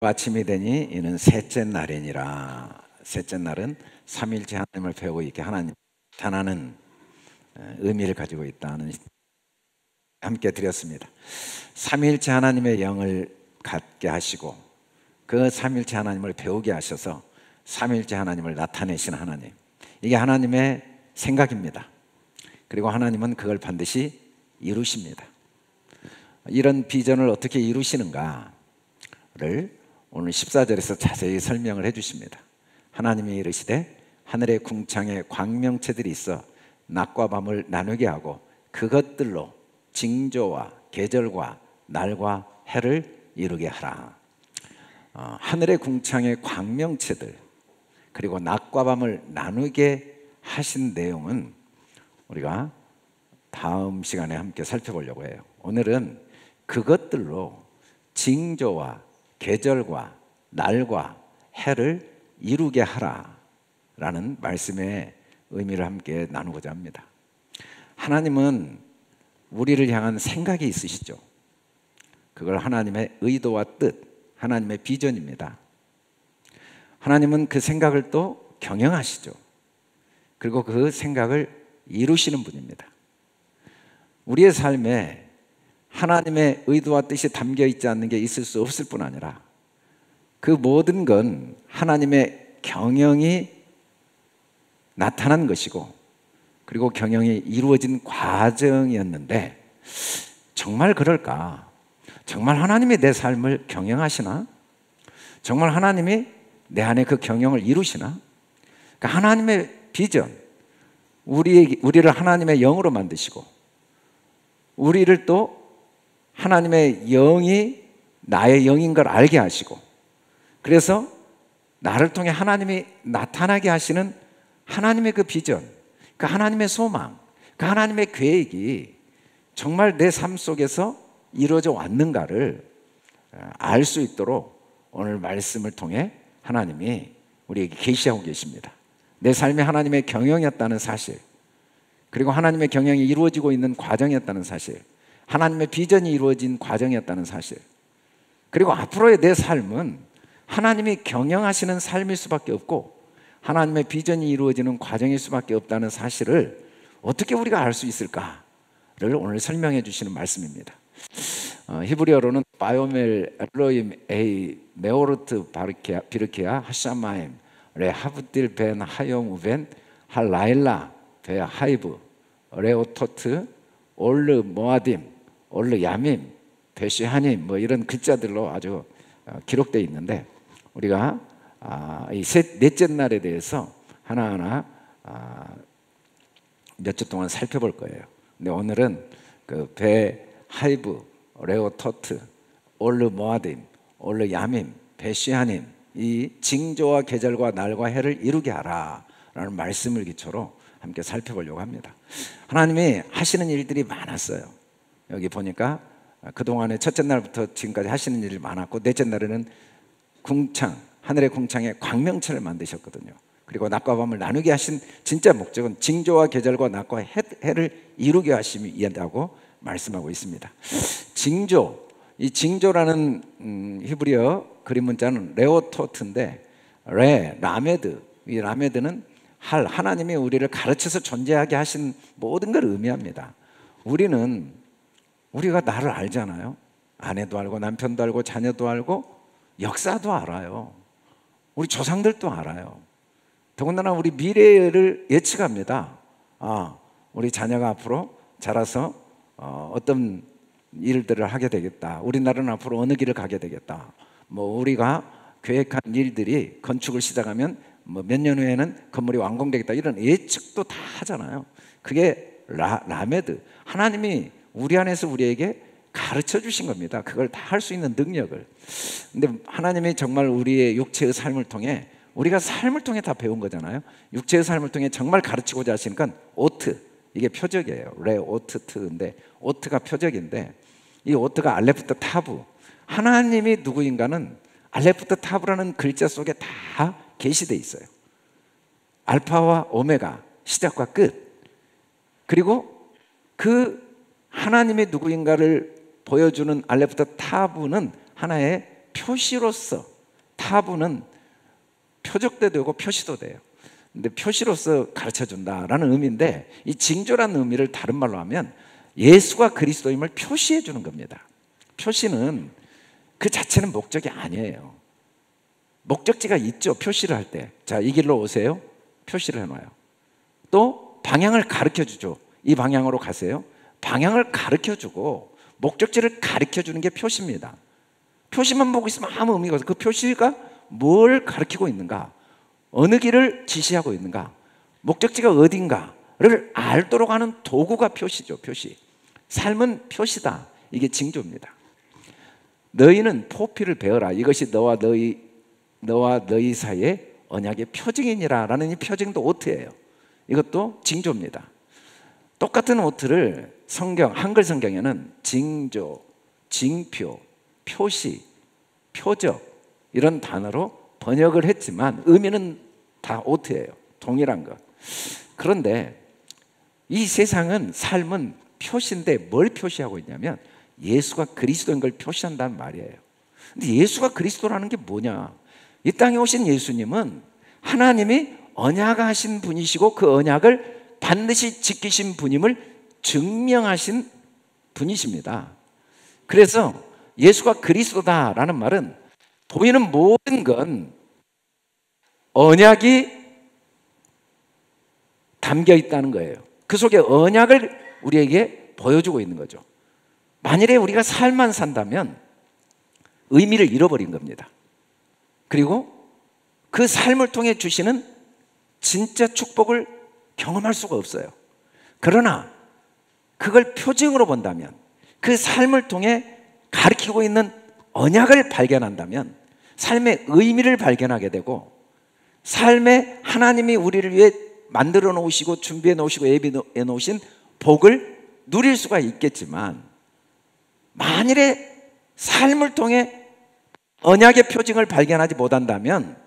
아침이 되니 이는 셋째 날이니라. 셋째 날은 삼일째 하나님을 배우고 이렇게 하나님 전하는 의미를 가지고 있다는 함께 드렸습니다. 삼일째 하나님의 영을 갖게 하시고 그 삼일째 하나님을 배우게 하셔서 삼일째 하나님을 나타내신 하나님, 이게 하나님의 생각입니다. 그리고 하나님은 그걸 반드시 이루십니다. 이런 비전을 어떻게 이루시는가를 오늘 14절에서 자세히 설명을 해주십니다. 하나님이 이르시되 하늘의 궁창에 광명체들이 있어 낮과 밤을 나누게 하고 그것들로 징조와 계절과 날과 해를 이루게 하라. 하늘의 궁창에 광명체들, 그리고 낮과 밤을 나누게 하신 내용은 우리가 다음 시간에 함께 살펴보려고 해요. 오늘은 그것들로 징조와 계절과 날과 해를 이루게 하라라는 말씀의 의미를 함께 나누고자 합니다. 하나님은 우리를 향한 생각이 있으시죠. 그걸 하나님의 의도와 뜻, 하나님의 비전입니다. 하나님은 그 생각을 또 경영하시죠. 그리고 그 생각을 이루시는 분입니다. 우리의 삶에 하나님의 의도와 뜻이 담겨 있지 않는 게 있을 수 없을 뿐 아니라 그 모든 건 하나님의 경영이 나타난 것이고, 그리고 경영이 이루어진 과정이었는데, 정말 그럴까? 정말 하나님이 내 삶을 경영하시나? 정말 하나님이 내 안에 그 경영을 이루시나? 그러니까 하나님의 비전, 우리를 하나님의 영으로 만드시고 우리를 또 하나님의 영이 나의 영인 걸 알게 하시고, 그래서 나를 통해 하나님이 나타나게 하시는 하나님의 그 비전, 그 하나님의 소망, 그 하나님의 계획이 정말 내 삶 속에서 이루어져 왔는가를 알 수 있도록 오늘 말씀을 통해 하나님이 우리에게 계시하고 계십니다. 내 삶이 하나님의 경영이었다는 사실, 그리고 하나님의 경영이 이루어지고 있는 과정이었다는 사실, 하나님의 비전이 이루어진 과정이었다는 사실, 그리고 앞으로의 내 삶은 하나님이 경영하시는 삶일 수밖에 없고 하나님의 비전이 이루어지는 과정일 수밖에 없다는 사실을 어떻게 우리가 알 수 있을까를 오늘 설명해 주시는 말씀입니다. 히브리어로는 바이오멜 엘로임 에이 메오르트 비르케아 하샤마임 레하브딜 벤 하용 우벤 할라일라 베 하이브 레오토트 올르 모아딤 올르 야밈 베시하님, 뭐 이런 글자들로 아주 기록되어 있는데, 우리가 이 넷째 날에 대해서 하나하나 몇 주 동안 살펴볼 거예요. 근데 오늘은 그 베 하이브 레오토트 올르 모아딤 올르 야밈 베시하님, 이 징조와 계절과 날과 해를 이루게 하라 라는 말씀을 기초로 함께 살펴보려고 합니다. 하나님이 하시는 일들이 많았어요. 여기 보니까 그동안에 첫째 날부터 지금까지 하시는 일이 많았고, 넷째 날에는 궁창, 하늘의 궁창에 광명체를 만드셨거든요. 그리고 낮과 밤을 나누게 하신 진짜 목적은 징조와 계절과 낮과 해를 이루게 하심이라고 말씀하고 있습니다. 징조, 이 징조라는 히브리어 그림 문자는 레오토트인데, 라메드, 이 라메드는 하나님이 우리를 가르쳐서 존재하게 하신 모든 걸 의미합니다. 우리가 나를 알잖아요. 아내도 알고 남편도 알고 자녀도 알고 역사도 알아요. 우리 조상들도 알아요. 더군다나 우리 미래를 예측합니다. 우리 자녀가 앞으로 자라서 어떤 일들을 하게 되겠다. 우리나라는 앞으로 어느 길을 가게 되겠다. 뭐 우리가 계획한 일들이 건축을 시작하면 뭐 몇 년 후에는 건물이 완공되겠다. 이런 예측도 다 하잖아요. 그게 라메드, 하나님이 우리 안에서 우리에게 가르쳐 주신 겁니다. 그걸 다 할 수 있는 능력을. 근데 하나님이 정말 우리의 육체의 삶을 통해, 우리가 삶을 통해 다 배운 거잖아요. 육체의 삶을 통해 정말 가르치고자 하시는 건 오트, 이게 표적이에요. 레오트트인데 오트가 표적인데, 이 오트가 알레프트 타브, 하나님이 누구인가는 알레프트 타브라는 글자 속에 다 계시되어 있어요. 알파와 오메가, 시작과 끝. 그리고 그 하나님이 누구인가를 보여주는 알레프트 타브는 하나의 표시로서, 타부는 표적도 되고 표시도 돼요. 근데 표시로서 가르쳐 준다라는 의미인데, 이 징조라는 의미를 다른 말로 하면 예수가 그리스도임을 표시해 주는 겁니다. 표시는 그 자체는 목적이 아니에요. 목적지가 있죠. 표시를 할 때, 자, 이 길로 오세요, 표시를 해놔요. 또 방향을 가르쳐 주죠. 이 방향으로 가세요. 방향을 가르쳐 주고 목적지를 가르쳐 주는 게 표시입니다. 표시만 보고 있으면 아무 의미가 없어요. 그 표시가 뭘 가르치고 있는가, 어느 길을 지시하고 있는가, 목적지가 어딘가를 알도록 하는 도구가 표시죠. 표시. 삶은 표시다. 이게 징조입니다. 너희는 포피를 배워라. 이것이 너와 너희 사이의 언약의 표징이니라 라는 이 표징도 오트예요. 이것도 징조입니다. 똑같은 오트를 한글 성경에는 징조, 징표, 표시, 표적 이런 단어로 번역을 했지만 의미는 다 오트예요. 동일한 것. 그런데 이 세상은, 삶은 표시인데 뭘 표시하고 있냐면 예수가 그리스도인 걸 표시한다는 말이에요. 근데 예수가 그리스도라는 게 뭐냐? 이 땅에 오신 예수님은 하나님이 언약하신 분이시고 그 언약을 반드시 지키신 분임을 증명하신 분이십니다. 그래서 예수가 그리스도다라는 말은 보이는 모든 건 언약이 담겨 있다는 거예요. 그 속에 언약을 우리에게 보여주고 있는 거죠. 만일에 우리가 삶만 산다면 의미를 잃어버린 겁니다. 그리고 그 삶을 통해 주시는 진짜 축복을 경험할 수가 없어요. 그러나 그걸 표징으로 본다면, 그 삶을 통해 가르치고 있는 언약을 발견한다면 삶의 의미를 발견하게 되고, 삶에 하나님이 우리를 위해 만들어 놓으시고 준비해 놓으시고 예비해 놓으신 복을 누릴 수가 있겠지만, 만일에 삶을 통해 언약의 표징을 발견하지 못한다면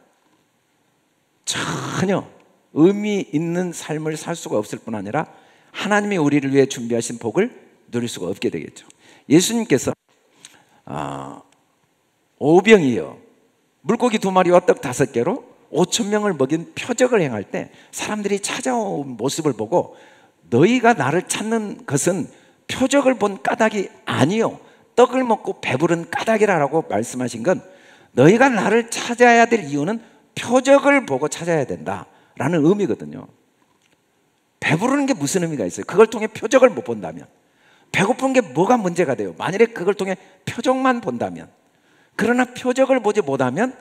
전혀 의미 있는 삶을 살 수가 없을 뿐 아니라 하나님이 우리를 위해 준비하신 복을 누릴 수가 없게 되겠죠. 예수님께서 오병이어 물고기 2마리와 떡 5개로 5,000명을 먹인 표적을 행할 때 사람들이 찾아온 모습을 보고 너희가 나를 찾는 것은 표적을 본 까닭이 아니요 떡을 먹고 배부른 까닭이라고 말씀하신 건, 너희가 나를 찾아야 될 이유는 표적을 보고 찾아야 된다라는 의미거든요. 배부르는 게 무슨 의미가 있어요? 그걸 통해 표적을 못 본다면. 배고픈 게 뭐가 문제가 돼요? 만일에 그걸 통해 표적만 본다면. 그러나 표적을 보지 못하면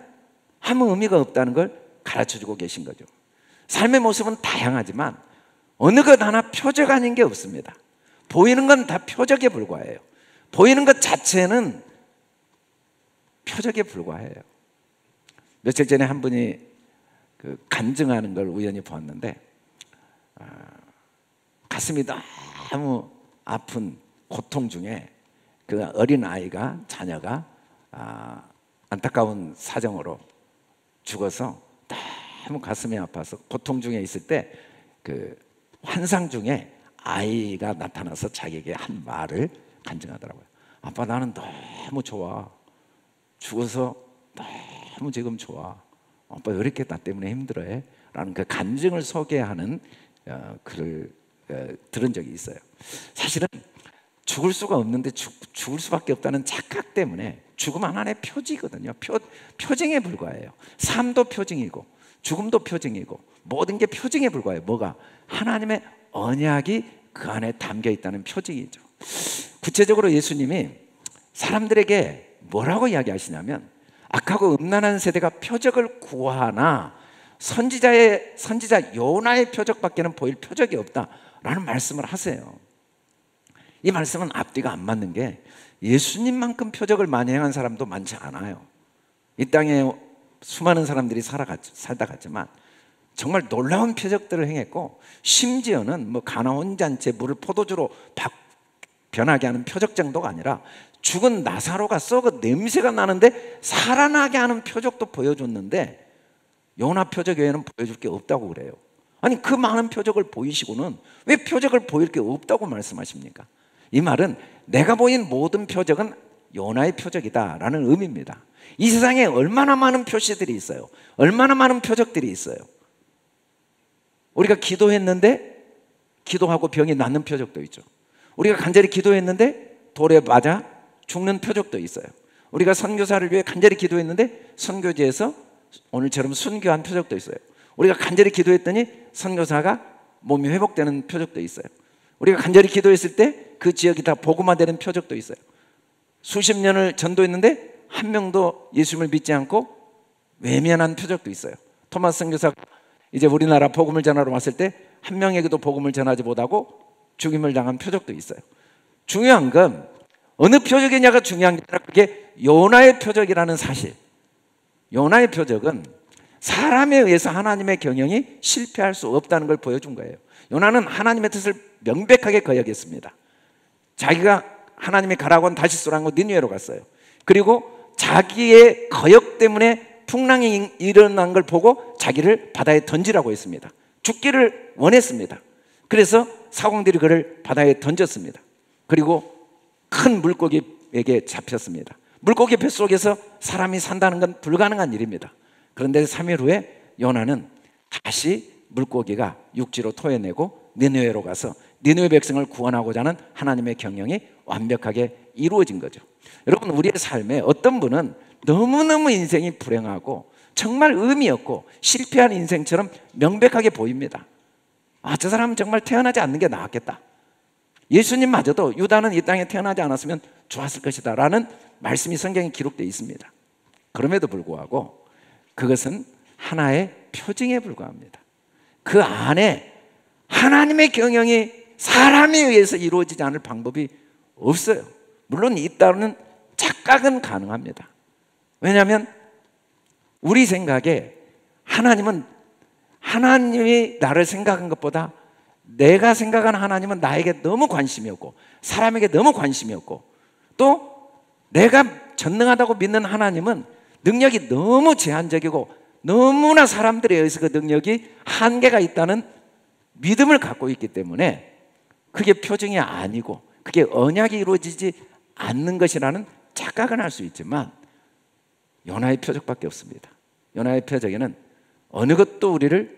아무 의미가 없다는 걸 가르쳐주고 계신 거죠. 삶의 모습은 다양하지만 어느 것 하나 표적 아닌 게 없습니다. 보이는 건 다 표적에 불과해요. 보이는 것 자체는 표적에 불과해요. 며칠 전에 한 분이 간증하는 걸 우연히 보았는데, 가슴이 너무 아픈 고통 중에 그 어린 아이가, 자녀가 안타까운 사정으로 죽어서 너무 가슴이 아파서 고통 중에 있을 때 그 환상 중에 아이가 나타나서 자기에게 한 말을 간증하더라고요. 아빠, 나는 너무 좋아. 죽어서 너무 지금 좋아. 아빠 왜 이렇게 나 때문에 힘들어해? 라는 그 간증을 소개하는 글을 들은 적이 있어요. 사실은 죽을 수가 없는데 죽을 수밖에 없다는 착각 때문에 죽음 하나의 표지거든요. 표징에 불과해요. 삶도 표징이고 죽음도 표징이고 모든 게 표징에 불과해요. 뭐가? 하나님의 언약이 그 안에 담겨 있다는 표징이죠. 구체적으로 예수님이 사람들에게 뭐라고 이야기하시냐면, 악하고 음란한 세대가 표적을 구하나 선지자 요나의 표적밖에는 보일 표적이 없다라는 말씀을 하세요. 이 말씀은 앞뒤가 안 맞는 게, 예수님만큼 표적을 많이 행한 사람도 많지 않아요. 이 땅에 수많은 사람들이 살다 갔지만 정말 놀라운 표적들을 행했고, 심지어는 가나온 잔치에 물을 포도주로 변하게 하는 표적 정도가 아니라 죽은 나사로가 썩어 냄새가 나는데 살아나게 하는 표적도 보여줬는데, 요나 표적 외에는 보여줄 게 없다고 그래요. 아니, 그 많은 표적을 보이시고는 왜 표적을 보일 게 없다고 말씀하십니까? 이 말은 내가 보인 모든 표적은 요나의 표적이다 라는 의미입니다. 이 세상에 얼마나 많은 표시들이 있어요. 얼마나 많은 표적들이 있어요. 우리가 기도했는데 기도하고 병이 낫는 표적도 있죠. 우리가 간절히 기도했는데 돌에 맞아 죽는 표적도 있어요. 우리가 선교사를 위해 간절히 기도했는데 선교지에서 오늘처럼 순교한 표적도 있어요. 우리가 간절히 기도했더니 선교사가 몸이 회복되는 표적도 있어요. 우리가 간절히 기도했을 때 그 지역이 다 복음화되는 표적도 있어요. 수십 년을 전도했는데 한 명도 예수님을 믿지 않고 외면한 표적도 있어요. 토마스 선교사가 이제 우리나라 복음을 전하러 왔을 때 한 명에게도 복음을 전하지 못하고 죽임을 당한 표적도 있어요. 중요한 건 어느 표적이냐가 중요한 게 아니라 그게 요나의 표적이라는 사실. 요나의 표적은 사람에 의해서 하나님의 경영이 실패할 수 없다는 걸 보여준 거예요. 요나는 하나님의 뜻을 명백하게 거역했습니다. 자기가 하나님이 가라고 한 다시스로 니느웨로 갔어요. 그리고 자기의 거역 때문에 풍랑이 일어난 걸 보고 자기를 바다에 던지라고 했습니다. 죽기를 원했습니다. 그래서 사공들이 그를 바다에 던졌습니다. 그리고 큰 물고기에게 잡혔습니다. 물고기 뱃속에서 사람이 산다는 건 불가능한 일입니다. 그런데 3일 후에 요나는 다시 물고기가 육지로 토해내고 니느웨로 가서 니느웨 백성을 구원하고자 하는 하나님의 경영이 완벽하게 이루어진 거죠. 여러분, 우리의 삶에 어떤 분은 너무너무 인생이 불행하고 정말 의미 없고 실패한 인생처럼 명백하게 보입니다. 아, 저 사람은 정말 태어나지 않는 게 나았겠다. 예수님마저도 유다는 이 땅에 태어나지 않았으면 좋았을 것이다 라는 말씀이 성경에 기록되어 있습니다. 그럼에도 불구하고 그것은 하나의 표징에 불과합니다. 그 안에 하나님의 경영이 사람에 의해서 이루어지지 않을 방법이 없어요. 물론 있다는 착각은 가능합니다. 왜냐하면 우리 생각에 하나님이 나를 생각한 것보다 내가 생각한 하나님은 나에게 너무 관심이 없고 사람에게 너무 관심이 없고 또 내가 전능하다고 믿는 하나님은 능력이 너무 제한적이고 너무나 사람들에 의해서 그 능력이 한계가 있다는 믿음을 갖고 있기 때문에 그게 표징이 아니고 그게 언약이 이루어지지 않는 것이라는 착각은 할 수 있지만 요나의 표적밖에 없습니다. 요나의 표적에는 어느 것도 우리를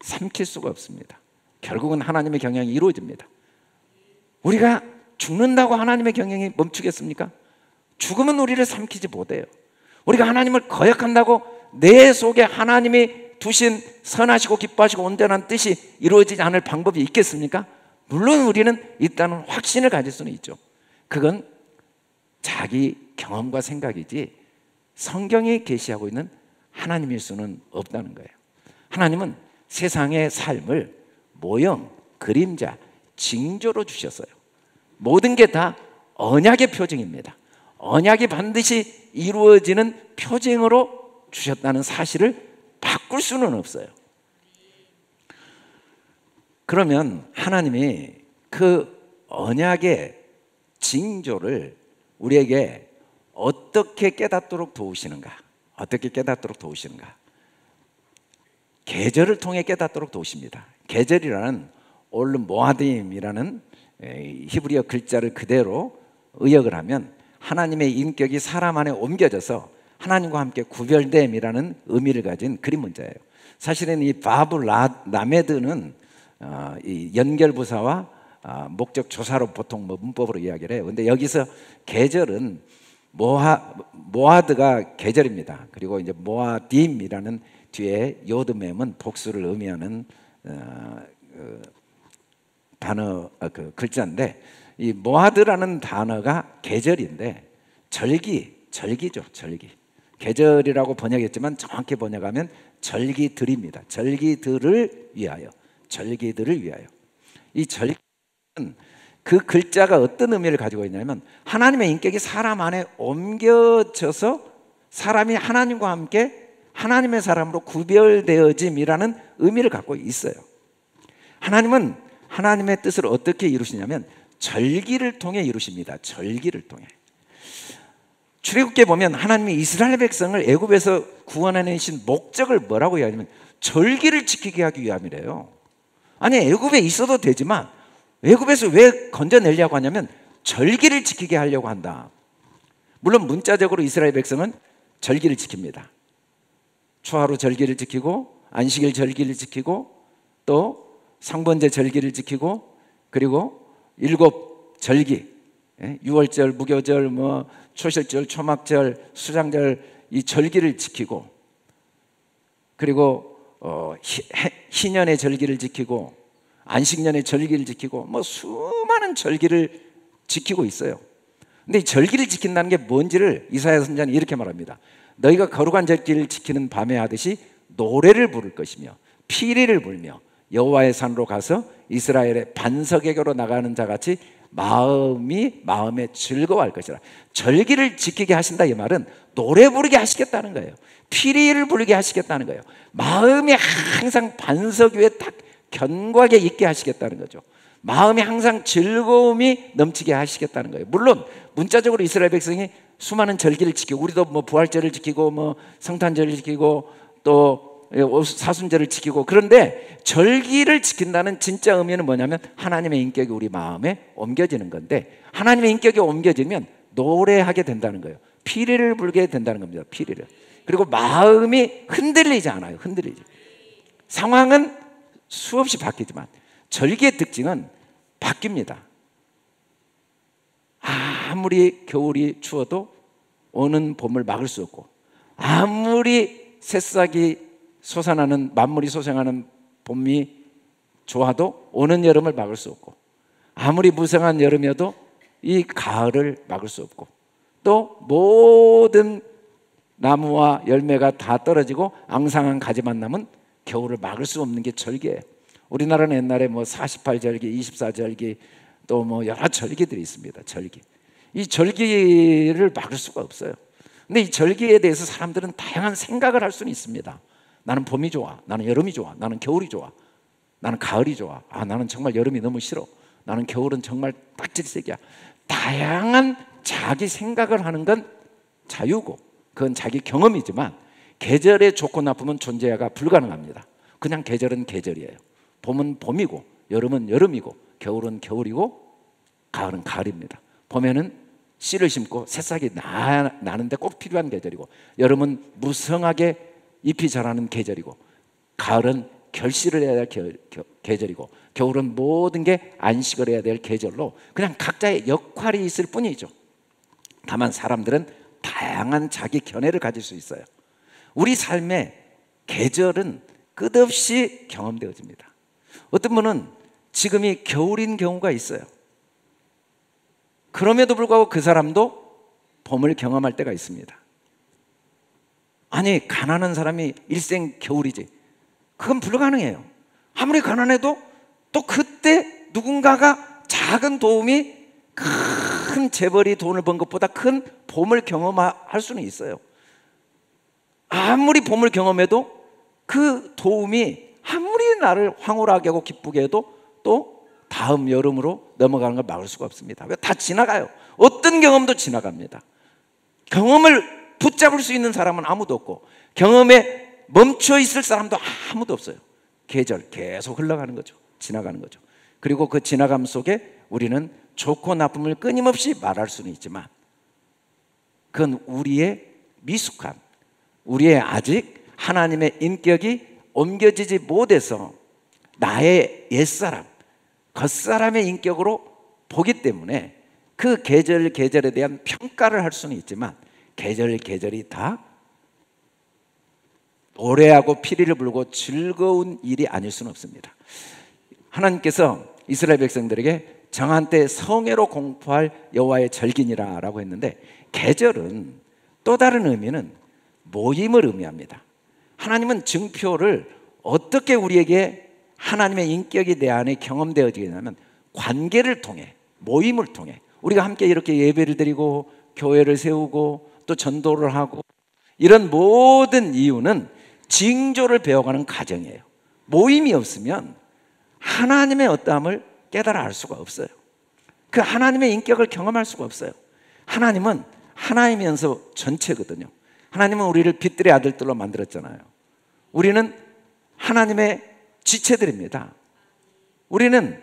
삼킬 수가 없습니다. 결국은 하나님의 경영이 이루어집니다. 우리가 죽는다고 하나님의 경영이 멈추겠습니까? 죽음은 우리를 삼키지 못해요. 우리가 하나님을 거역한다고 내 속에 하나님이 두신 선하시고 기뻐하시고 온전한 뜻이 이루어지지 않을 방법이 있겠습니까? 물론 우리는 일단은 확신을 가질 수는 있죠. 그건 자기 경험과 생각이지 성경이 계시하고 있는 하나님일 수는 없다는 거예요. 하나님은 세상의 삶을 모형, 그림자, 징조로 주셨어요. 모든 게 다 언약의 표징입니다. 언약이 반드시 이루어지는 표징으로 주셨다는 사실을 바꿀 수는 없어요. 그러면 하나님이 그 언약의 징조를 우리에게 어떻게 깨닫도록 도우시는가? 어떻게 깨닫도록 도우시는가? 계절을 통해 깨닫도록 도우십니다. 계절이라는 올르 모아딤이라는 히브리어 글자를 그대로 의역을 하면 하나님의 인격이 사람 안에 옮겨져서 하나님과 함께 구별됨이라는 의미를 가진 그림 문자예요. 사실은 이 바브 라메드는 이 연결부사와 목적 조사로 보통 문법으로 이야기를 해요. 근데 여기서 계절은 모아드가 계절입니다. 그리고 이제 모아딤이라는 뒤에 요드mem은 복수를 의미하는 단어 글자인데 이 모아드라는 단어가 계절인데 절기죠. 절기. 계절이라고 번역했지만 정확히 번역하면 절기들입니다. 절기들을 위하여. 이 절기는 그 글자가 어떤 의미를 가지고 있냐면 하나님의 인격이 사람 안에 옮겨져서 사람이 하나님과 함께 하나님의 사람으로 구별되어짐이라는 의미를 갖고 있어요. 하나님은 하나님의 뜻을 어떻게 이루시냐면 절기를 통해 이루십니다. 절기를 통해. 출애굽기에 보면 하나님이 이스라엘 백성을 애굽에서 구원해내신 목적을 뭐라고 이야기하냐면 절기를 지키게 하기 위함이래요. 아니, 애굽에 있어도 되지만 애굽에서 왜 건져내려고 하냐면 절기를 지키게 하려고 한다. 물론 문자적으로 이스라엘 백성은 절기를 지킵니다. 초하루 절기를 지키고 안식일 절기를 지키고 또 상번제 절기를 지키고 그리고 7 절기, 유월절, 무교절, 초실절, 초막절, 수장절 이 절기를 지키고 그리고 희년의 절기를 지키고 안식년의 절기를 지키고 수많은 절기를 지키고 있어요. 근데 이 절기를 지킨다는 게 뭔지를 이사야 선지자는 이렇게 말합니다. 너희가 거룩한 절기를 지키는 밤에 하듯이 노래를 부를 것이며 피리를 불며 여호와의 산으로 가서 이스라엘의 반석에게로 나가는 자같이 마음에 즐거워할 것이라. 절기를 지키게 하신다 이 말은 노래 부르게 하시겠다는 거예요. 피리를 부르게 하시겠다는 거예요. 마음이 항상 반석 위에 딱 견고하게 있게 하시겠다는 거죠. 마음이 항상 즐거움이 넘치게 하시겠다는 거예요. 물론 문자적으로 이스라엘 백성이 수많은 절기를 지키고 우리도 부활절을 지키고 성탄절을 지키고 또 사순절을 지키고 그런데 절기를 지킨다는 진짜 의미는 뭐냐면 하나님의 인격이 우리 마음에 옮겨지는 건데 하나님의 인격이 옮겨지면 노래하게 된다는 거예요. 피리를 불게 된다는 겁니다. 피리를. 그리고 마음이 흔들리지 않아요. 흔들리지. 상황은 수없이 바뀌지만 절기의 특징은 바뀝니다. 아무리 겨울이 추워도 오는 봄을 막을 수 없고 아무리 새싹이 솟아나는 만물이 솟아나는 봄이 좋아도 오는 여름을 막을 수 없고 아무리 무성한 여름이어도 이 가을을 막을 수 없고 또 모든 나무와 열매가 다 떨어지고 앙상한 가지만 남은 겨울을 막을 수 없는 게 절기예요. 우리나라는 옛날에 48절기, 24절기 또 여러 절기들이 있습니다. 절기. 이 절기를 막을 수가 없어요. 근데 이 절기에 대해서 사람들은 다양한 생각을 할 수는 있습니다. 나는 봄이 좋아. 나는 여름이 좋아. 나는 겨울이 좋아. 나는 가을이 좋아. 나는 정말 여름이 너무 싫어. 나는 겨울은 정말 딱질색이야. 다양한 자기 생각을 하는 건 자유고 그건 자기 경험이지만 계절의 좋고 나쁨은 존재가 불가능합니다. 그냥 계절은 계절이에요. 봄은 봄이고 여름은 여름이고 겨울은 겨울이고 가을은 가을입니다. 봄에는 씨를 심고 새싹이 나는데 꼭 필요한 계절이고 여름은 무성하게 잎이 자라는 계절이고 가을은 결실을 해야 될 계절이고 겨울은 모든 게 안식을 해야 될 계절로 그냥 각자의 역할이 있을 뿐이죠. 다만 사람들은 다양한 자기 견해를 가질 수 있어요. 우리 삶의 계절은 끝없이 경험되어집니다. 어떤 분은 지금이 겨울인 경우가 있어요. 그럼에도 불구하고 그 사람도 봄을 경험할 때가 있습니다. 아니 가난한 사람이 일생 겨울이지 그건 불가능해요. 아무리 가난해도 또 그때 누군가가 작은 도움이 큰 재벌이 돈을 번 것보다 큰 봄을 경험할 수는 있어요. 아무리 봄을 경험해도 그 도움이 아무리 나를 황홀하게 하고 기쁘게 해도 또 다음 여름으로 넘어가는 걸 막을 수가 없습니다. 다 지나가요. 어떤 경험도 지나갑니다. 경험을 붙잡을 수 있는 사람은 아무도 없고 경험에 멈춰 있을 사람도 아무도 없어요. 계절 계속 흘러가는 거죠. 지나가는 거죠. 그리고 그 지나감 속에 우리는 좋고 나쁨을 끊임없이 말할 수는 있지만 그건 우리의 미숙함, 우리의 아직 하나님의 인격이 옮겨지지 못해서 나의 옛사람, 겉사람의 인격으로 보기 때문에 그 계절에 대한 평가를 할 수는 있지만 계절이 다 노래하고 피리를 불고 즐거운 일이 아닐 수는 없습니다. 하나님께서 이스라엘 백성들에게 정한 때 성회로 공포할 여호와의 절기니라 라고 했는데 계절은 또 다른 의미는 모임을 의미합니다. 하나님은 증표를 어떻게 우리에게 하나님의 인격이 내 안에 경험되어지냐면 관계를 통해 모임을 통해 우리가 함께 이렇게 예배를 드리고 교회를 세우고 또 전도를 하고 이런 모든 이유는 징조를 배워가는 과정이에요. 모임이 없으면 하나님의 어떠함을 깨달아 알 수가 없어요. 그 하나님의 인격을 경험할 수가 없어요. 하나님은 하나이면서 전체거든요. 하나님은 우리를 빛들의 아들들로 만들었잖아요. 우리는 하나님의 지체들입니다. 우리는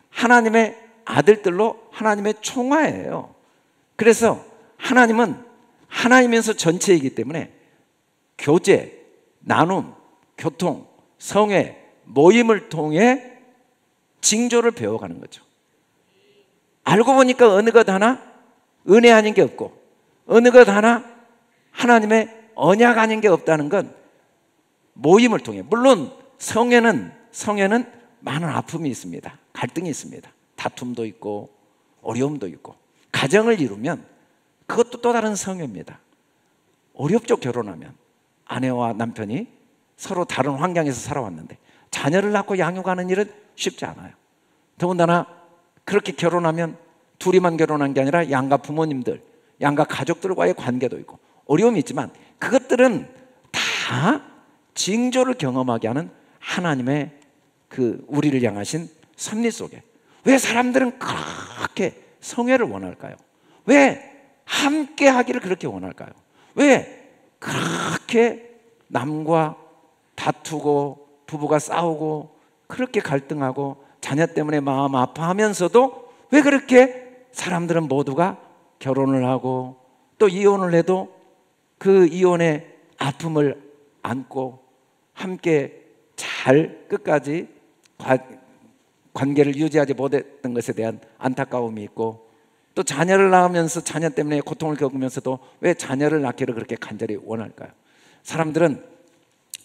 하나님의 아들들로 하나님의 총화예요. 그래서 하나님은 하나이면서 전체이기 때문에 교제, 나눔, 교통, 성회, 모임을 통해 징조를 배워가는 거죠. 알고 보니까 어느 것 하나 은혜 아닌 게 없고 어느 것 하나 하나님의 언약 아닌 게 없다는 건 모임을 통해, 물론 성회는 많은 아픔이 있습니다. 갈등이 있습니다. 다툼도 있고 어려움도 있고, 가정을 이루면 그것도 또 다른 성회입니다. 어렵죠. 결혼하면 아내와 남편이 서로 다른 환경에서 살아왔는데 자녀를 낳고 양육하는 일은 쉽지 않아요. 더군다나 그렇게 결혼하면 둘이만 결혼한 게 아니라 양가 부모님들, 양가 가족들과의 관계도 있고 어려움이 있지만 그것들은 다 징조를 경험하게 하는 하나님의 그 우리를 향하신 섭리 속에, 왜 사람들은 그렇게 성회를 원할까요? 왜 함께 하기를 그렇게 원할까요? 왜 그렇게 남과 다투고 부부가 싸우고 그렇게 갈등하고 자녀 때문에 마음 아파하면서도 왜 그렇게 사람들은 모두가 결혼을 하고 또 이혼을 해도 그 이혼의 아픔을 안고 함께 잘 끝까지 관계를 유지하지 못했던 것에 대한 안타까움이 있고, 또 자녀를 낳으면서 자녀 때문에 고통을 겪으면서도 왜 자녀를 낳기를 그렇게 간절히 원할까요? 사람들은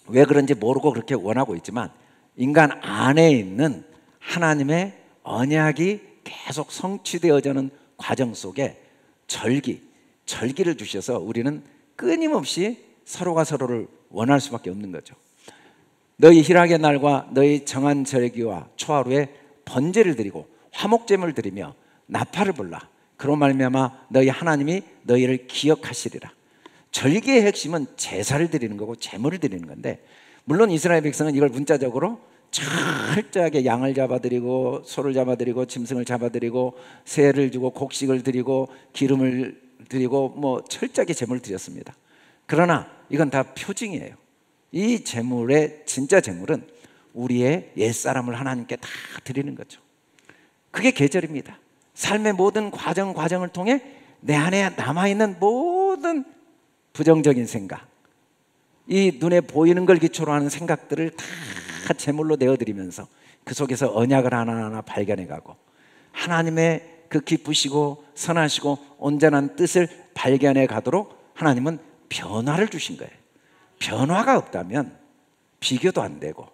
왜 그런지 모르고 그렇게 원하고 있지만 인간 안에 있는 하나님의 언약이 계속 성취되어지는 과정 속에 절기를 주셔서 우리는 끊임없이 서로가 서로를 원할 수밖에 없는 거죠. 너희 희락의 날과 너희 정한 절기와 초하루에 번제를 드리고 화목제물을 드리며 나팔을 불라. 그로 말미암아 너희 하나님이 너희를 기억하시리라. 절기의 핵심은 제사를 드리는 거고 제물을 드리는 건데, 물론 이스라엘 백성은 이걸 문자적으로 철저하게 양을 잡아드리고 소를 잡아드리고 짐승을 잡아드리고 새를 주고 곡식을 드리고 기름을 드리고 뭐 철저하게 제물을 드렸습니다. 그러나 이건 다 표징이에요. 이 제물의 진짜 제물은 우리의 옛사람을 하나님께 다 드리는 거죠. 그게 계절입니다. 삶의 모든 과정을 통해 내 안에 남아있는 모든 부정적인 생각, 이 눈에 보이는 걸 기초로 하는 생각들을 다 제물로 내어드리면서 그 속에서 언약을 하나하나 발견해가고 하나님의 그 기쁘시고 선하시고 온전한 뜻을 발견해 가도록 하나님은 변화를 주신 거예요. 변화가 없다면 비교도 안 되고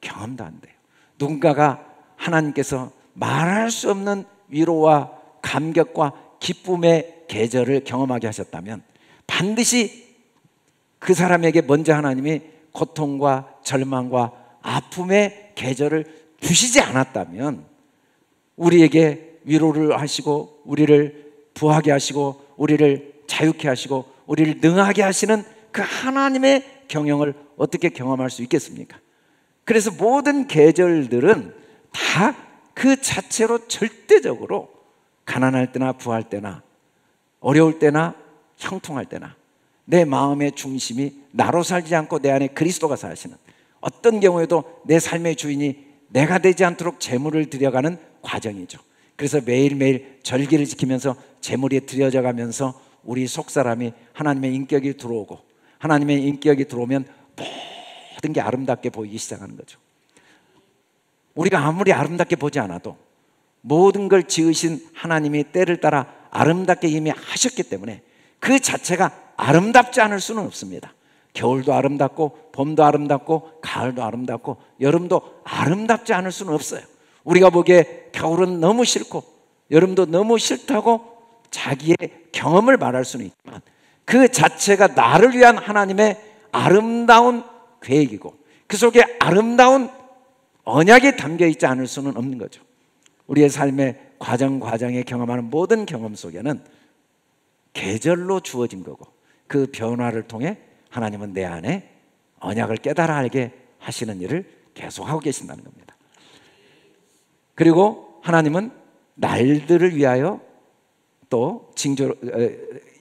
경험도 안 돼요. 누군가가 하나님께서 말할 수 없는 위로와 감격과 기쁨의 계절을 경험하게 하셨다면 반드시 그 사람에게 먼저 하나님이 고통과 절망과 아픔의 계절을 주시지 않았다면 우리에게 위로를 하시고 우리를 부하게 하시고 우리를 자유케 하시고 우리를 능하게 하시는 그 하나님의 경영을 어떻게 경험할 수 있겠습니까? 그래서 모든 계절들은 다 그 자체로 절대적으로 가난할 때나 부할 때나 어려울 때나 형통할 때나 내 마음의 중심이 나로 살지 않고 내 안에 그리스도가 사시는, 어떤 경우에도 내 삶의 주인이 내가 되지 않도록 제물을 드려가는 과정이죠. 그래서 매일매일 절기를 지키면서 제물이 드려져 가면서 우리 속사람이 하나님의 인격이 들어오고, 하나님의 인격이 들어오면 모든 게 아름답게 보이기 시작하는 거죠. 우리가 아무리 아름답게 보지 않아도 모든 걸 지으신 하나님이 때를 따라 아름답게 이미 하셨기 때문에 그 자체가 아름답지 않을 수는 없습니다. 겨울도 아름답고 봄도 아름답고 가을도 아름답고 여름도 아름답지 않을 수는 없어요. 우리가 보기에 겨울은 너무 싫고 여름도 너무 싫다고 자기의 경험을 말할 수는 있지만 그 자체가 나를 위한 하나님의 아름다운 계획이고 그 속에 아름다운 언약이 담겨 있지 않을 수는 없는 거죠. 우리의 삶의 과정에 경험하는 모든 경험 속에는 계절로 주어진 거고 그 변화를 통해 하나님은 내 안에 언약을 깨달아 알게 하시는 일을 계속하고 계신다는 겁니다. 그리고 하나님은 날들을 위하여 또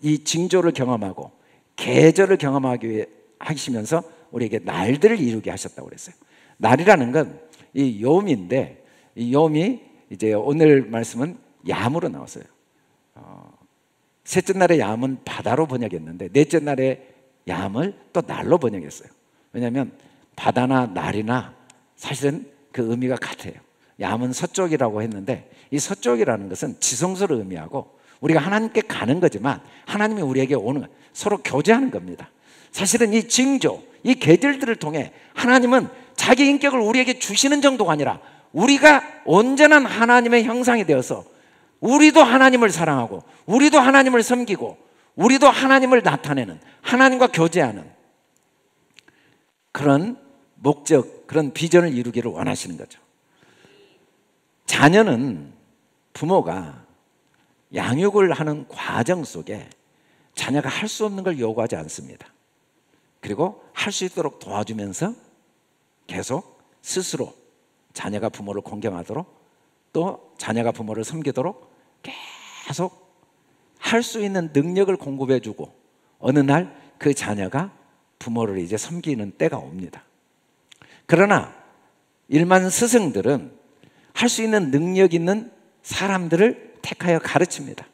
이 징조를 경험하고 계절을 경험하기 위해 하시면서 우리에게 날들을 이루게 하셨다고 그랬어요. 날이라는 건 이 욤인데 이 욤이 이제 오늘 말씀은 야무로 나왔어요. 셋째 날의 야음은 바다로 번역했는데 넷째 날의 야음을 또 날로 번역했어요. 왜냐하면 바다나 날이나 사실은 그 의미가 같아요. 야음은 서쪽이라고 했는데 이 서쪽이라는 것은 지성소를 의미하고 우리가 하나님께 가는 거지만 하나님이 우리에게 오는 거, 서로 교제하는 겁니다. 사실은 이 징조, 이 계절들을 통해 하나님은 자기 인격을 우리에게 주시는 정도가 아니라 우리가 온전한 하나님의 형상이 되어서 우리도 하나님을 사랑하고 우리도 하나님을 섬기고 우리도 하나님을 나타내는, 하나님과 교제하는 그런 목적, 그런 비전을 이루기를 원하시는 거죠. 자녀는 부모가 양육을 하는 과정 속에 자녀가 할 수 없는 걸 요구하지 않습니다. 그리고 할 수 있도록 도와주면서 계속 스스로 자녀가 부모를 공경하도록 또 자녀가 부모를 섬기도록 계속 할 수 있는 능력을 공급해주고 어느 날 그 자녀가 부모를 이제 섬기는 때가 옵니다. 그러나 일반 스승들은 할 수 있는 능력 있는 사람들을 택하여 가르칩니다.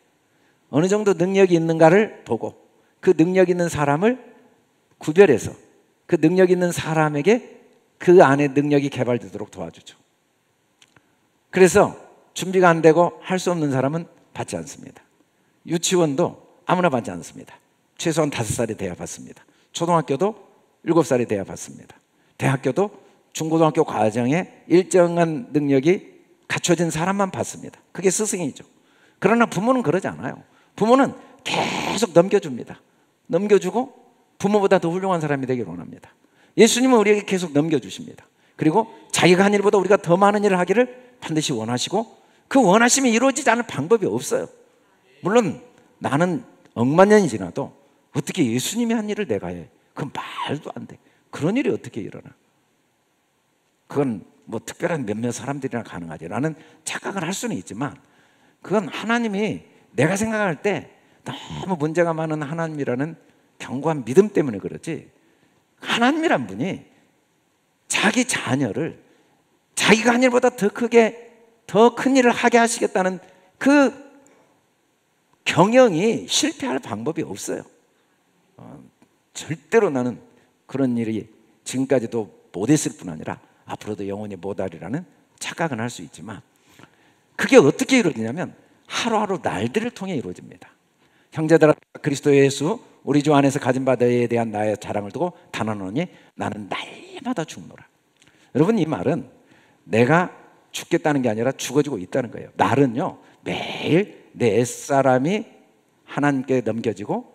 어느 정도 능력이 있는가를 보고 그 능력 있는 사람을 구별해서 그 능력 있는 사람에게 그 안에 능력이 개발되도록 도와주죠. 그래서 준비가 안 되고 할 수 없는 사람은 받지 않습니다. 유치원도 아무나 받지 않습니다. 최소한 5살이 돼야 받습니다. 초등학교도 7살이 돼야 받습니다. 대학교도 중고등학교 과정에 일정한 능력이 갖춰진 사람만 받습니다. 그게 스승이죠. 그러나 부모는 그러지 않아요. 부모는 계속 넘겨줍니다. 넘겨주고 부모보다 더 훌륭한 사람이 되기를 원합니다. 예수님은 우리에게 계속 넘겨주십니다. 그리고 자기가 한 일보다 우리가 더 많은 일을 하기를 반드시 원하시고 그 원하심이 이루어지지 않을 방법이 없어요. 물론 나는 억만 년이 지나도 어떻게 예수님이 한 일을 내가 해? 그건 말도 안 돼. 그런 일이 어떻게 일어나? 그건 뭐 특별한 몇몇 사람들이나 가능하지 라는 착각을 할 수는 있지만 그건 하나님이 내가 생각할 때 너무 문제가 많은 하나님이라는 견고한 믿음 때문에 그렇지, 하나님이란 분이 자기 자녀를 자기가 한 일보다 더 크게 더 큰 일을 하게 하시겠다는 그 경영이 실패할 방법이 없어요. 절대로 나는 그런 일이 지금까지도 못했을 뿐 아니라 앞으로도 영원히 못하리라는 착각은 할 수 있지만 그게 어떻게 이루어지냐면 하루하루 날들을 통해 이루어집니다. 형제들아 그리스도 예수 우리 주 안에서 가진 바에 대한 나의 자랑을 두고 단언하노니 나는 날마다 죽노라. 여러분 이 말은 내가 죽겠다는 게 아니라 죽어지고 있다는 거예요. 날은요 매일 내 옛사람이 하나님께 넘겨지고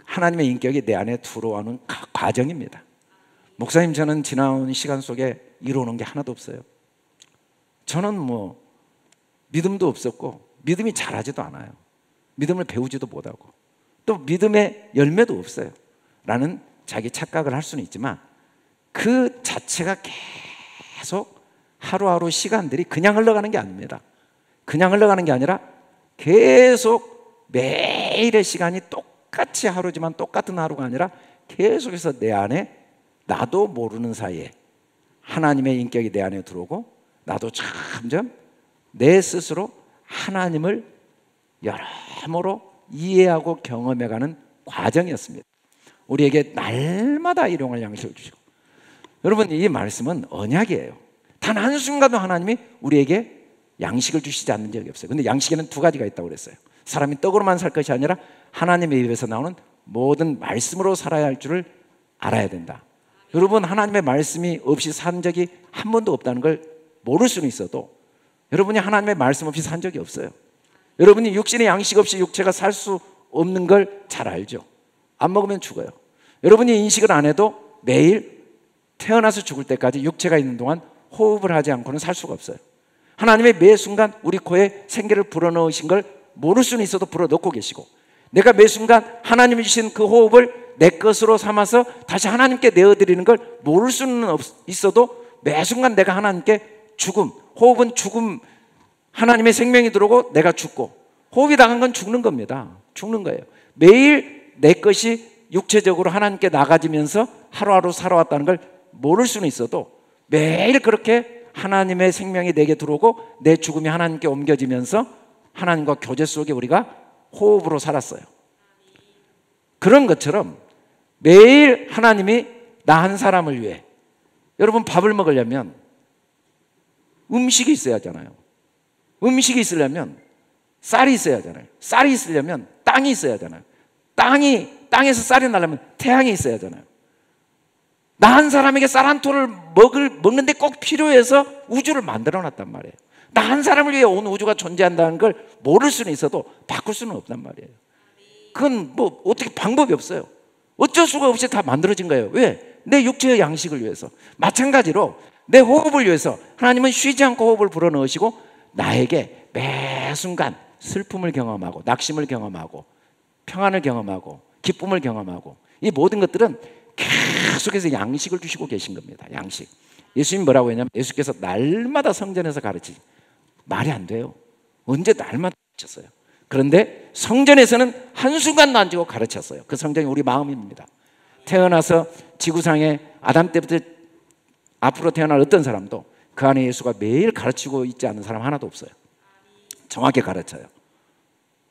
하나님의 인격이 내 안에 들어오는 과정입니다. 목사님 저는 지나온 시간 속에 이루어놓은 게 하나도 없어요. 저는 뭐 믿음도 없었고 믿음이 자라지도 않아요. 믿음을 배우지도 못하고 또 믿음의 열매도 없어요 라는 자기 착각을 할 수는 있지만 그 자체가 계속 하루하루 시간들이 그냥 흘러가는 게 아닙니다. 그냥 흘러가는 게 아니라 계속 매일의 시간이 똑같이 하루지만 똑같은 하루가 아니라 계속해서 내 안에 나도 모르는 사이에 하나님의 인격이 내 안에 들어오고 나도 점점 내 스스로 하나님을 여러모로 이해하고 경험해가는 과정이었습니다. 우리에게 날마다 일용할 양식을 주시고 여러분 이 말씀은 언약이에요. 단 한순간도 하나님이 우리에게 양식을 주시지 않는 적이 없어요. 근데 양식에는 두 가지가 있다고 그랬어요. 사람이 떡으로만 살 것이 아니라 하나님의 입에서 나오는 모든 말씀으로 살아야 할 줄을 알아야 된다. 여러분 하나님의 말씀이 없이 산 적이 한 번도 없다는 걸 모를 수는 있어도 여러분이 하나님의 말씀 없이 산 적이 없어요. 여러분이 육신의 양식 없이 육체가 살 수 없는 걸 잘 알죠. 안 먹으면 죽어요. 여러분이 인식을 안 해도 매일 태어나서 죽을 때까지 육체가 있는 동안 호흡을 하지 않고는 살 수가 없어요. 하나님의 매 순간 우리 코에 생기를 불어넣으신 걸 모를 수는 있어도 불어넣고 계시고 내가 매 순간 하나님이 주신 그 호흡을 내 것으로 삼아서 다시 하나님께 내어드리는 걸 모를 수는 있어도 매 순간 내가 하나님께 죽음, 호흡은 죽음, 하나님의 생명이 들어오고 내가 죽고 호흡이 나간 건 죽는 겁니다. 죽는 거예요. 매일 내 것이 육체적으로 하나님께 나가지면서 하루하루 살아왔다는 걸 모를 수는 있어도 매일 그렇게 하나님의 생명이 내게 들어오고 내 죽음이 하나님께 옮겨지면서 하나님과 교제 속에 우리가 호흡으로 살았어요. 그런 것처럼 매일 하나님이 나 한 사람을 위해, 여러분 밥을 먹으려면 음식이 있어야 하잖아요. 음식이 있으려면 쌀이 있어야 하잖아요. 쌀이 있으려면 땅이 있어야 하잖아요. 땅에서 쌀이 나려면 태양이 있어야 하잖아요. 나 한 사람에게 쌀 한 톨을 먹는데 꼭 필요해서 우주를 만들어 놨단 말이에요. 나 한 사람을 위해 온 우주가 존재한다는 걸 모를 수는 있어도 바꿀 수는 없단 말이에요. 그건 뭐 어떻게 방법이 없어요. 어쩔 수가 없이 다 만들어진 거예요. 왜? 내 육체의 양식을 위해서. 마찬가지로 내 호흡을 위해서 하나님은 쉬지 않고 호흡을 불어넣으시고 나에게 매 순간 슬픔을 경험하고 낙심을 경험하고 평안을 경험하고 기쁨을 경험하고 이 모든 것들은 계속해서 양식을 주시고 계신 겁니다. 양식. 예수님 뭐라고 했냐면 예수께서 날마다 성전에서 가르치지. 말이 안 돼요. 언제 날마다 가르쳤어요. 그런데 성전에서는 한순간도 안 지고 가르쳤어요. 그 성전이 우리 마음입니다. 태어나서 지구상에 아담 때부터 앞으로 태어날 어떤 사람도 그 안에 예수가 매일 가르치고 있지 않은 사람 하나도 없어요. 정확히 가르쳐요.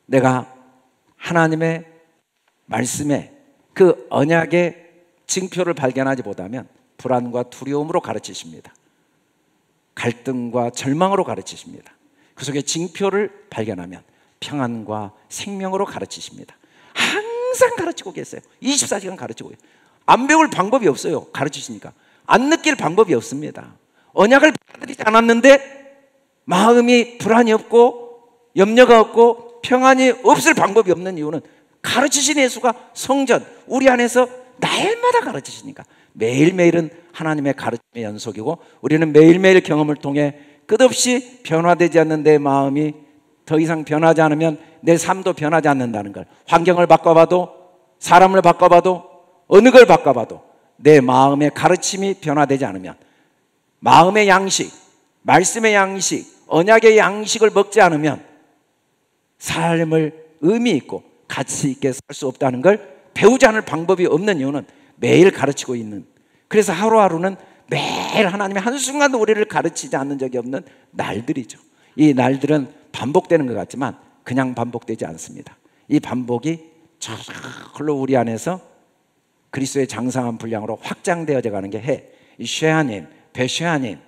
내가 하나님의 말씀에 그 언약의 징표를 발견하지 못하면 불안과 두려움으로 가르치십니다. 갈등과 절망으로 가르치십니다. 그 속에 징표를 발견하면 평안과 생명으로 가르치십니다. 항상 가르치고 계세요. 24시간 가르치고 계세요. 안 배울 방법이 없어요. 가르치시니까. 안 느낄 방법이 없습니다. 언약을 받아들이지 않았는데 마음이 불안이 없고 염려가 없고 평안이 없을 방법이 없는 이유는 가르치신 예수가 성전 우리 안에서 날마다 가르치시니까. 매일매일은 하나님의 가르침의 연속이고 우리는 매일매일 경험을 통해 끝없이 변화되지 않는 내 마음이 더 이상 변하지 않으면 내 삶도 변하지 않는다는 걸, 환경을 바꿔봐도 사람을 바꿔봐도 어느 걸 바꿔봐도 내 마음의 가르침이 변화되지 않으면, 마음의 양식, 말씀의 양식, 언약의 양식을 먹지 않으면 삶을 의미 있고 가치 있게 살 수 없다는 걸 배우지 않을 방법이 없는 이유는 매일 가르치고 있는, 그래서 하루하루는 매일 하나님의 한순간도 우리를 가르치지 않는 적이 없는 날들이죠. 이 날들은 반복되는 것 같지만 그냥 반복되지 않습니다. 이 반복이 저절로 우리 안에서 그리스도의 장성한 분량으로 확장되어져 가는 게 해. 이 쉐아님, 베쉐아님,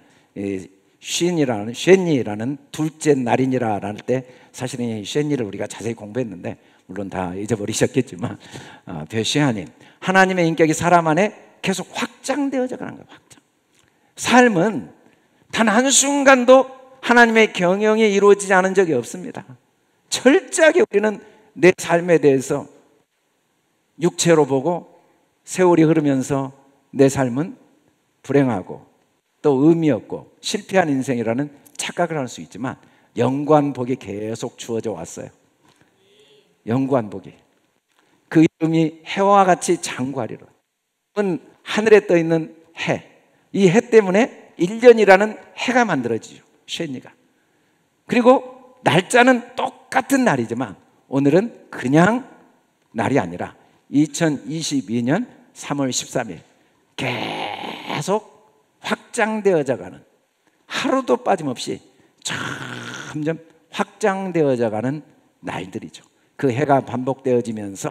쉔니라는 둘째 날이니라 할 때 사실은 이 쉔니를 우리가 자세히 공부했는데 물론 다 잊어버리셨겠지만 베쉐아님, 하나님의 인격이 사람 안에 계속 확장되어져 가는 거예요. 확장. 삶은 단 한순간도 하나님의 경영이 이루어지지 않은 적이 없습니다. 철저하게 우리는 내 삶에 대해서 육체로 보고 세월이 흐르면서 내 삶은 불행하고 또 의미 없고 실패한 인생이라는 착각을 할 수 있지만 영구한 복이 계속 주어져 왔어요. 영구한 복이. 그 이름이 해와 같이 장구하리라. 하늘에 떠 있는 해. 이 해 때문에 1년이라는 해가 만들어지죠. 쉐니가. 그리고 날짜는 똑같은 날이지만 오늘은 그냥 날이 아니라 2022년 3월 13일 계속 확장되어져 가는, 하루도 빠짐없이 점점 확장되어져 가는 날들이죠. 그 해가 반복되어지면서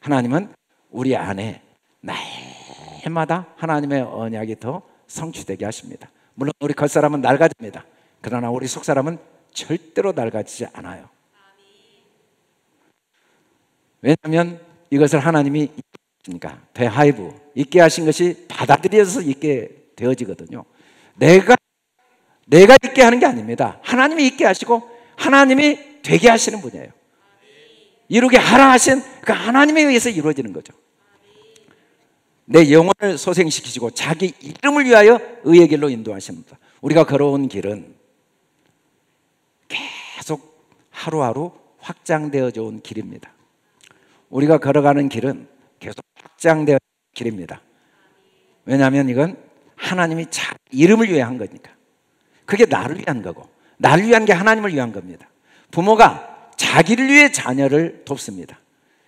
하나님은 우리 안에 날마다 하나님의 언약이 더 성취되게 하십니다. 물론 우리 겉사람은 낡아집니다. 그러나 우리 속사람은 절대로 낡아지지 않아요. 왜냐하면 이것을 하나님이 베하이브, 있게 하신 것이 받아들여서 있게 되어지거든요. 내가 있게 하는 게 아닙니다. 하나님이 있게 하시고 하나님이 되게 하시는 분이에요. 이루게 하라 하신 그 하나님에 의해서 이루어지는 거죠. 내 영혼을 소생시키시고 자기 이름을 위하여 의의 길로 인도하십니다. 우리가 걸어온 길은 계속 하루하루 확장되어져 온 길입니다. 우리가 걸어가는 길은 계속 확장되어진 길입니다. 왜냐하면 이건 하나님이 자기 이름을 위해 한 거니까. 그게 나를 위한 거고 나를 위한 게 하나님을 위한 겁니다. 부모가 자기를 위해 자녀를 돕습니다.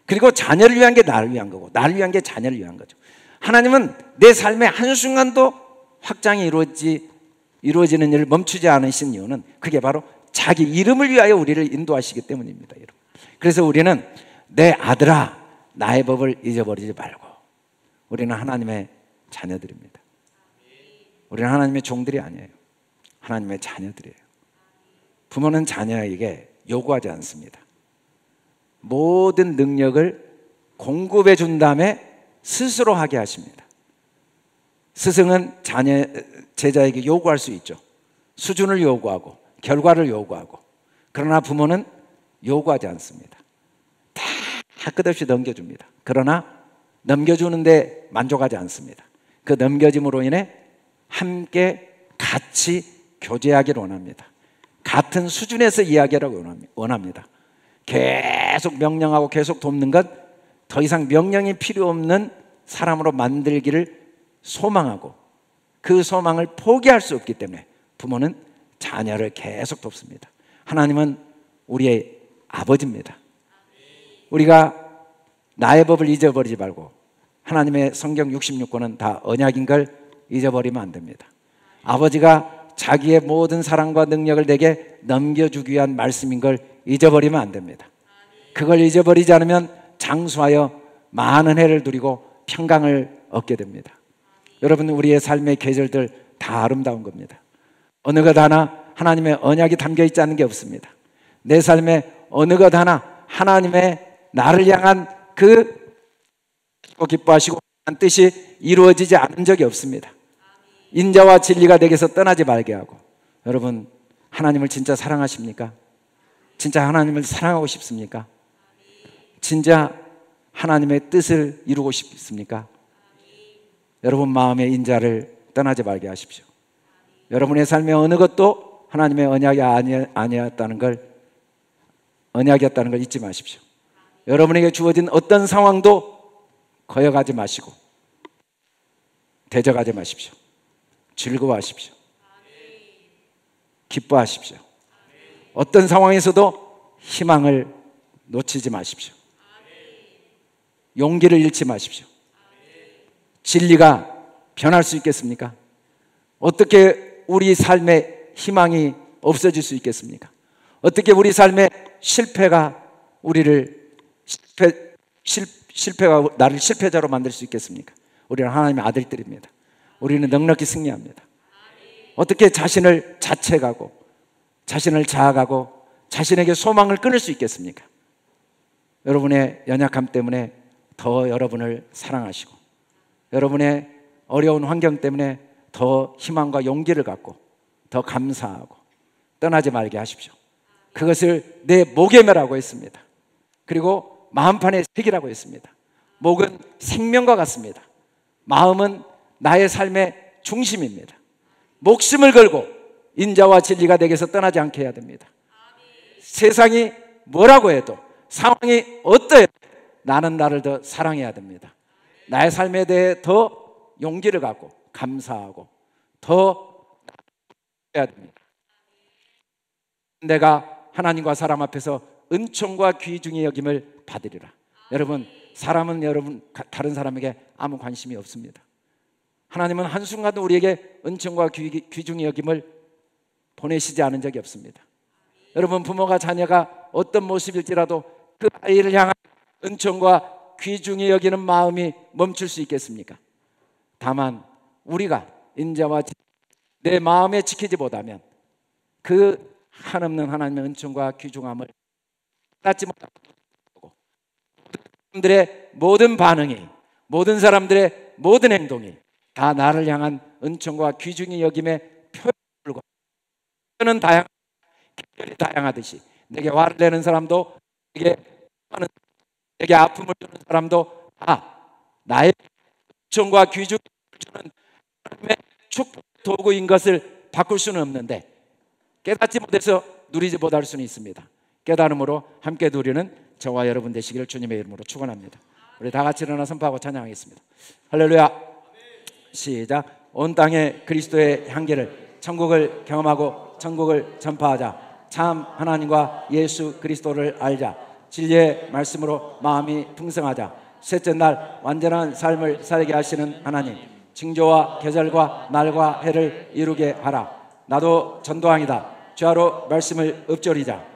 그리고 자녀를 위한 게 나를 위한 거고 나를 위한 게 자녀를 위한 거죠. 하나님은 내 삶의 한순간도 확장이 이루어지는 일을 멈추지 않으신 이유는 그게 바로 자기 이름을 위하여 우리를 인도하시기 때문입니다. 여러분. 그래서 우리는 내 아들아 나의 법을 잊어버리지 말고, 우리는 하나님의 자녀들입니다. 우리는 하나님의 종들이 아니에요. 하나님의 자녀들이에요. 부모는 자녀에게 요구하지 않습니다. 모든 능력을 공급해 준 다음에 스스로 하게 하십니다. 스승은 제자에게 요구할 수 있죠. 수준을 요구하고 결과를 요구하고. 그러나 부모는 요구하지 않습니다. 다 끝없이 넘겨줍니다. 그러나 넘겨주는데 만족하지 않습니다. 그 넘겨짐으로 인해 함께 같이 교제하기를 원합니다. 같은 수준에서 이야기하라고 원합니다. 계속 명령하고 계속 돕는 것, 더 이상 명령이 필요 없는 사람으로 만들기를 소망하고 그 소망을 포기할 수 없기 때문에 부모는 자녀를 계속 돕습니다. 하나님은 우리의 아버지입니다. 우리가 나의 법을 잊어버리지 말고, 하나님의 성경 66권은 다 언약인 걸 잊어버리면 안 됩니다. 아버지가 자기의 모든 사랑과 능력을 내게 넘겨주기 위한 말씀인 걸 잊어버리면 안 됩니다. 그걸 잊어버리지 않으면 장수하여 많은 해를 누리고 평강을 얻게 됩니다. 여러분, 우리의 삶의 계절들 다 아름다운 겁니다. 어느 것 하나 하나님의 언약이 담겨 있지 않은 게 없습니다. 내 삶에 어느 것 하나 하나님의 나를 향한 그 기뻐하시고 한 뜻이 이루어지지 않은 적이 없습니다. 인자와 진리가 내게서 떠나지 말게 하고. 여러분, 하나님을 진짜 사랑하십니까? 진짜 하나님을 사랑하고 싶습니까? 진짜 하나님의 뜻을 이루고 싶습니까? 여러분 마음의 인자를 떠나지 말게 하십시오. 여러분의 삶의 어느 것도 하나님의 언약이 아니었다는 걸 잊지 마십시오. 여러분에게 주어진 어떤 상황도 거역하지 마시고 대적하지 마십시오. 즐거워하십시오. 기뻐하십시오. 어떤 상황에서도 희망을 놓치지 마십시오. 용기를 잃지 마십시오. 진리가 변할 수 있겠습니까? 어떻게 우리 삶의 희망이 없어질 수 있겠습니까? 어떻게 우리 삶의 실패가 실패가 나를 실패자로 만들 수 있겠습니까? 우리는 하나님의 아들들입니다. 우리는 넉넉히 승리합니다. 어떻게 자신을 자책하고 자신을 자학하고 자신에게 소망을 끊을 수 있겠습니까? 여러분의 연약함 때문에 더 여러분을 사랑하시고, 여러분의 어려운 환경 때문에 더 희망과 용기를 갖고 더 감사하고 떠나지 말게 하십시오. 그것을 내 목에매라고 했습니다. 그리고 마음판에 새기라고 했습니다. 목은 생명과 같습니다. 마음은 나의 삶의 중심입니다. 목숨을 걸고 인자와 진리가 내게서 떠나지 않게 해야 됩니다. 세상이 뭐라고 해도, 상황이 어떠해도 나는 나를 더 사랑해야 됩니다. 나의 삶에 대해 더 용기를 갖고 감사하고 더 해야 됩니다. 내가 하나님과 사람 앞에서 은총과 귀중히 여김을 받으리라. 여러분, 사람은 다른 사람에게 아무 관심이 없습니다. 하나님은 한순간도 우리에게 은총과 귀중히 여김을 보내시지 않은 적이 없습니다. 여러분, 부모가 자녀가 어떤 모습일지라도 그 아이를 향한 은총과 귀중히 여기는 마음이 멈출 수 있겠습니까? 다만 우리가 인자와 내 마음에 지키지 못하면 그 한없는 하나님의 은총과 귀중함을 닫지 못하고, 사람들의 모든 반응이, 모든 사람들의 모든 행동이 다 나를 향한 은총과 귀중히 여김의 표현을 표현은 다양하듯이 내게 화를 내는 사람도, 내게 아픔을 주는 사람도 나의 은총과 귀중히 주는 하나님의 축복 도구인 것을 바꿀 수는 없는데, 깨닫지 못해서 누리지 못할 수는 있습니다. 깨달음으로 함께 누리는 저와 여러분 되시기를 주님의 이름으로 축원합니다. 우리 다 같이 일어나 선포하고 찬양하겠습니다. 할렐루야. 시작. 온 땅에 그리스도의 향기를, 천국을 경험하고 천국을 전파하자. 참 하나님과 예수 그리스도를 알자. 진리의 말씀으로 마음이 풍성하자. 셋째 날 완전한 삶을 살게 하시는 하나님, 징조와 계절과 날과 해를 이루게 하라. 나도 전도왕이다. 주하로 말씀을 읊조리자.